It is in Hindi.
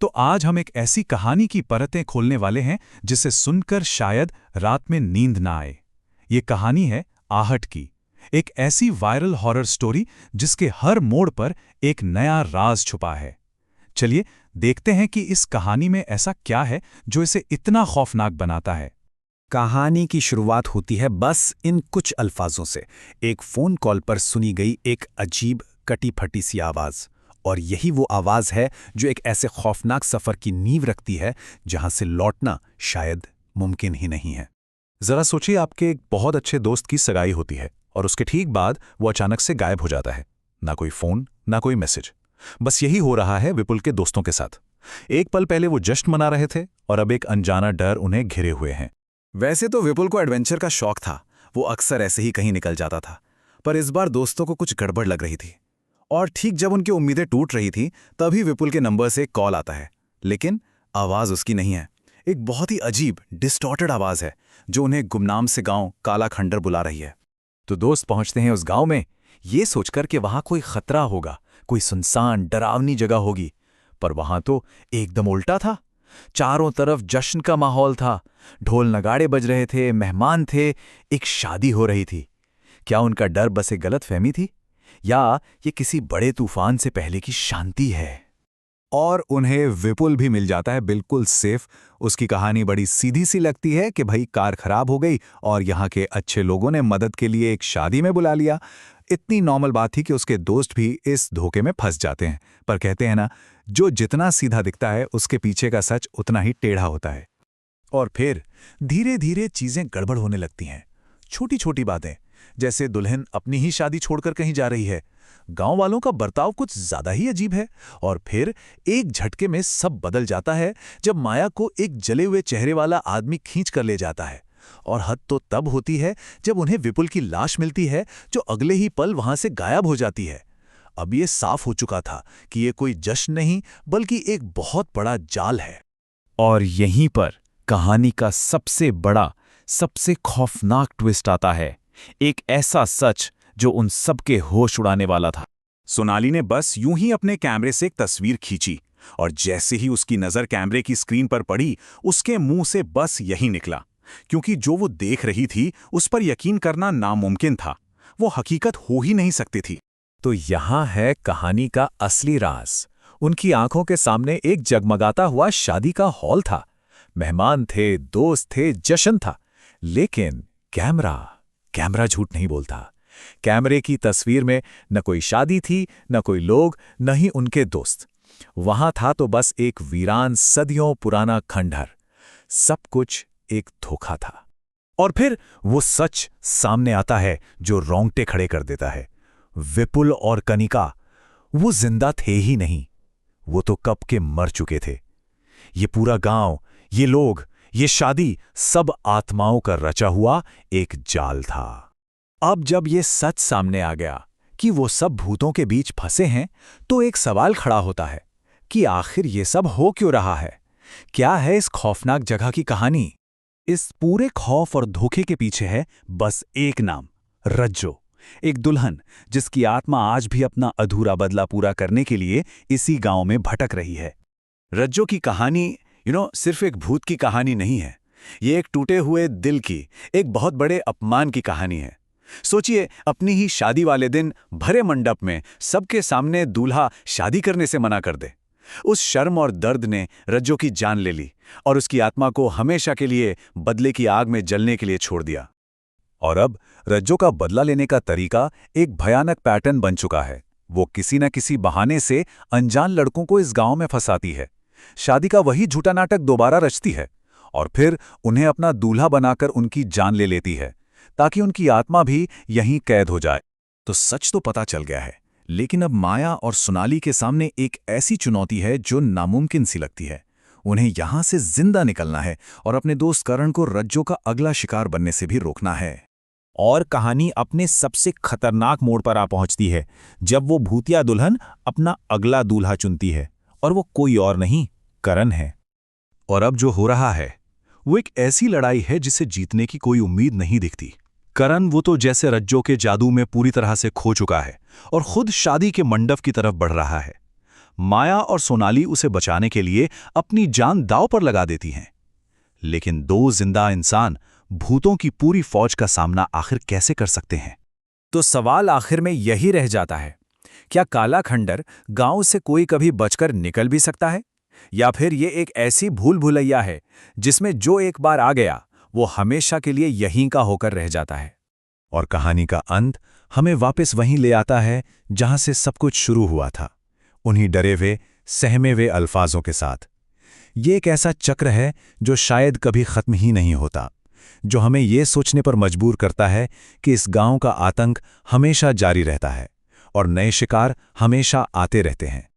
तो आज हम एक ऐसी कहानी की परतें खोलने वाले हैं जिसे सुनकर शायद रात में नींद ना आए। ये कहानी है आहट की, एक ऐसी वायरल हॉरर स्टोरी जिसके हर मोड़ पर एक नया राज छुपा है। चलिए देखते हैं कि इस कहानी में ऐसा क्या है जो इसे इतना खौफनाक बनाता है। कहानी की शुरुआत होती है बस इन कुछ अल्फाजों से। एक फोन कॉल पर सुनी गई एक अजीब कटी फटी सी आवाज, और यही वो आवाज है जो एक ऐसे खौफनाक सफर की नींव रखती है जहां से लौटना शायद मुमकिन ही नहीं है। जरा सोचिए, आपके एक बहुत अच्छे दोस्त की सगाई होती है और उसके ठीक बाद वो अचानक से गायब हो जाता है। ना कोई फोन, ना कोई मैसेज। बस यही हो रहा है विपुल के दोस्तों के साथ। एक पल पहले वो जश्न मना रहे थे और अब एक अनजाना डर उन्हें घिरे हुए हैं। वैसे तो विपुल को एडवेंचर का शौक था, वो अक्सर ऐसे ही कहीं निकल जाता था, पर इस बार दोस्तों को कुछ गड़बड़ लग रही थी। और ठीक जब उनकी उम्मीदें टूट रही थी तभी विपुल के नंबर से एक कॉल आता है, लेकिन आवाज उसकी नहीं है। एक बहुत ही अजीब डिस्टॉर्टेड आवाज है जो उन्हें गुमनाम से गांव काला खंडर बुला रही है। तो दोस्त पहुंचते हैं उस गांव में, ये सोचकर कि वहां कोई खतरा होगा, कोई सुनसान डरावनी जगह होगी। पर वहां तो एकदम उल्टा था। चारों तरफ जश्न का माहौल था, ढोल नगाड़े बज रहे थे, मेहमान थे, एक शादी हो रही थी। क्या उनका डर बस एक गलतफहमी थी, या ये किसी बड़े तूफान से पहले की शांति है? और उन्हें विपुल भी मिल जाता है बिल्कुल सेफ। उसकी कहानी बड़ी सीधी सी लगती है कि भाई कार खराब हो गई और यहाँ के अच्छे लोगों ने मदद के लिए एक शादी में बुला लिया। इतनी नॉर्मल बात थी कि उसके दोस्त भी इस धोखे में फंस जाते हैं। पर कहते हैं ना, जो जितना सीधा दिखता है उसके पीछे का सच उतना ही टेढ़ा होता है। और फिर धीरे धीरे चीजें गड़बड़ होने लगती हैं। छोटी छोटी बातें, जैसे दुल्हन अपनी ही शादी छोड़कर कहीं जा रही है। गांव वालों का बर्ताव कुछ ज्यादा ही अजीब है। और फिर एक झटके में सब बदल जाता है जब माया को एक जले हुए चेहरे वाला आदमी खींच कर ले जाता है। और हद तो तब होती है जब उन्हें विपुल की लाश मिलती है, जो अगले ही पल वहां से गायब हो जाती है। अब ये साफ हो चुका था कि ये कोई जश्न नहीं बल्कि एक बहुत बड़ा जाल है। और यहीं पर कहानी का सबसे बड़ा, सबसे खौफनाक ट्विस्ट आता है। एक ऐसा सच जो उन सबके होश उड़ाने वाला था। सोनाली ने बस यूं ही अपने कैमरे से एक तस्वीर खींची, और जैसे ही उसकी नजर कैमरे की स्क्रीन पर पड़ी, उसके मुंह से बस यही निकला, क्योंकि जो वो देख रही थी उस पर यकीन करना नामुमकिन था। वो हकीकत हो ही नहीं सकती थी। तो यहां है कहानी का असली राज। उनकी आंखों के सामने एक जगमगाता हुआ शादी का हॉल था। मेहमान थे, दोस्त थे, जश्न था। लेकिन कैमरा झूठ नहीं बोलता। कैमरे की तस्वीर में न कोई शादी थी, न कोई लोग, न ही उनके दोस्त। वहां था तो बस एक वीरान सदियों पुराना खंडहर। सब कुछ एक धोखा था। और फिर वो सच सामने आता है जो रोंगटे खड़े कर देता है। विपुल और कनिका, वो जिंदा थे ही नहीं, वो तो कब के मर चुके थे। ये पूरा गांव, ये लोग, ये शादी, सब आत्माओं का रचा हुआ एक जाल था। अब जब ये सच सामने आ गया कि वो सब भूतों के बीच फंसे हैं, तो एक सवाल खड़ा होता है कि आखिर ये सब हो क्यों रहा है? क्या है इस खौफनाक जगह की कहानी? इस पूरे खौफ और धोखे के पीछे है बस एक नाम, रज्जो। एक दुल्हन जिसकी आत्मा आज भी अपना अधूरा बदला पूरा करने के लिए इसी गांव में भटक रही है। रज्जो की कहानी सिर्फ एक भूत की कहानी नहीं है। ये एक टूटे हुए दिल की, एक बहुत बड़े अपमान की कहानी है। सोचिए, अपनी ही शादी वाले दिन भरे मंडप में सबके सामने दूल्हा शादी करने से मना कर दे। उस शर्म और दर्द ने रज्जो की जान ले ली और उसकी आत्मा को हमेशा के लिए बदले की आग में जलने के लिए छोड़ दिया। और अब रज्जो का बदला लेने का तरीका एक भयानक पैटर्न बन चुका है। वो किसी न किसी बहाने से अनजान लड़कों को इस गांव में फंसाती है, शादी का वही झूठा नाटक दोबारा रचती है, और फिर उन्हें अपना दूल्हा बनाकर उनकी जान ले लेती है, ताकि उनकी आत्मा भी यहीं कैद हो जाए। तो सच तो पता चल गया है, लेकिन अब माया और सोनाली के सामने एक ऐसी चुनौती है जो नामुमकिन सी लगती है। उन्हें यहां से जिंदा निकलना है और अपने दोस्त करण को रज्जो का अगला शिकार बनने से भी रोकना है। और कहानी अपने सबसे खतरनाक मोड़ पर आ पहुंचती है जब वो भूतिया दुल्हन अपना अगला दूल्हा चुनती है, और वो कोई और नहीं, करण है। और अब जो हो रहा है वो एक ऐसी लड़ाई है जिसे जीतने की कोई उम्मीद नहीं दिखती। करण वो तो जैसे रज्जो के जादू में पूरी तरह से खो चुका है और खुद शादी के मंडप की तरफ बढ़ रहा है। माया और सोनाली उसे बचाने के लिए अपनी जान दांव पर लगा देती हैं। लेकिन दो जिंदा इंसान भूतों की पूरी फौज का सामना आखिर कैसे कर सकते हैं? तो सवाल आखिर में यही रह जाता है, क्या काला खंडर गांव से कोई कभी बचकर निकल भी सकता है, या फिर ये एक ऐसी भूल भुलैया है जिसमें जो एक बार आ गया वो हमेशा के लिए यहीं का होकर रह जाता है? और कहानी का अंत हमें वापस वहीं ले आता है जहां से सब कुछ शुरू हुआ था, उन्हीं डरे हुए सहमे हुए अल्फाजों के साथ। ये एक ऐसा चक्र है जो शायद कभी खत्म ही नहीं होता, जो हमें ये सोचने पर मजबूर करता है कि इस गांव का आतंक हमेशा जारी रहता है और नए शिकार हमेशा आते रहते हैं।